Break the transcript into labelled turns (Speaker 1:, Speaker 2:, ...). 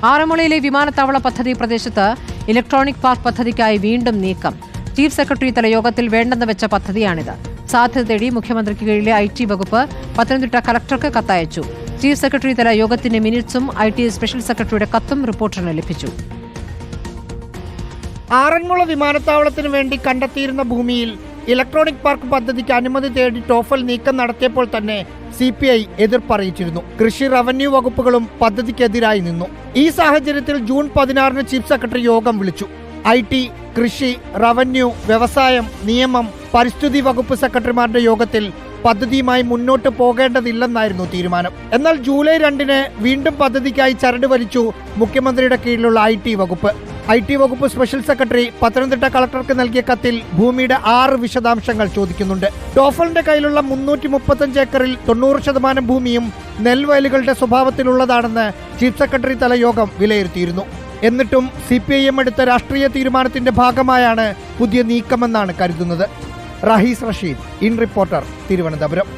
Speaker 1: ആറന്മുളയിലെ വിമാനത്താവള പദ്ധതി പ്രദേശത്ത് ഇലക്ട്രോണിക് പാർക്ക് പദ്ധതിക്കായി വീണ്ടും നീക്കം. ചീഫ് സെക്രട്ടറി തല യോഗത്തിൽ വേണ്ടെന്ന് വെച്ച പദ്ധതിയാണിത്. സാധ്യത തേടി മുഖ്യമന്ത്രിക്ക് കീഴിലെ IT വകുപ്പ് പത്തനംതിട്ട കളക്ടർക്ക് കത്തയച്ചു. ചീഫ് സെക്രട്ടറി തല യോഗത്തിന്റെ മിനിറ്റ്സും IT സ്പെഷ്യൽ സെക്രട്ടറിയുടെ കത്തും റിപ്പോർട്ടറിന് ലഭിച്ചു.
Speaker 2: ആറന്മുള വിമാനത്താവളത്തിന് വേണ്ടി കണ്ടെത്തിയിരുന്ന ഭൂമിയിൽ ഇലക്ട്രോണിക് പാർക്ക് പദ്ധതിക്ക് അനുമതി തേടി ടോഫൽ നീക്കം നടത്തിയപ്പോൾ തന്നെ CPI എതിർപ്പറിയിച്ചിരുന്നു. കൃഷി, റവന്യൂ വകുപ്പുകളും പദ്ധതിക്കെതിരായി നിന്നു. ഈ സാഹചര്യത്തിൽ ജൂൺ 16 ചീഫ് സെക്രട്ടറി യോഗം വിളിച്ചു. IT, കൃഷി, റവന്യൂ, വ്യവസായം, നിയമം, പരിസ്ഥിതി വകുപ്പ് സെക്രട്ടറിമാരുടെ യോഗത്തിൽ പദ്ധതിയുമായി മുന്നോട്ട് പോകേണ്ടതില്ലെന്നായിരുന്നു തീരുമാനം. എന്നാൽ ജൂലൈ 2 വീണ്ടും പദ്ധതിക്കായി ചരട് വലിച്ചു മുഖ്യമന്ത്രിയുടെ കീഴിലുള്ള IT വകുപ്പ്. IT വകുപ്പ് സ്പെഷ്യൽ സെക്രട്ടറി പത്തനംതിട്ട കളക്ടർക്ക് നൽകിയ കത്തിൽ ഭൂമിയുടെ 6 വിശദാംശങ്ങൾ ചോദിക്കുന്നുണ്ട്. ടോഫലിന്റെ കയ്യിലുള്ള 335 ഏക്കറിൽ 90% ഭൂമിയും നെൽവയലുകളുടെ സ്വഭാവത്തിലുള്ളതാണെന്ന് ചീഫ് സെക്രട്ടറി തല യോഗം വിലയിരുത്തിയിരുന്നു. എന്നിട്ടും CPIM എടുത്ത രാഷ്ട്രീയ തീരുമാനത്തിന്റെ ഭാഗമായാണ് പുതിയ നീക്കമെന്നാണ് കരുതുന്നത്. Rahees Rasheed, in Reporter, Thiruvananthapuram.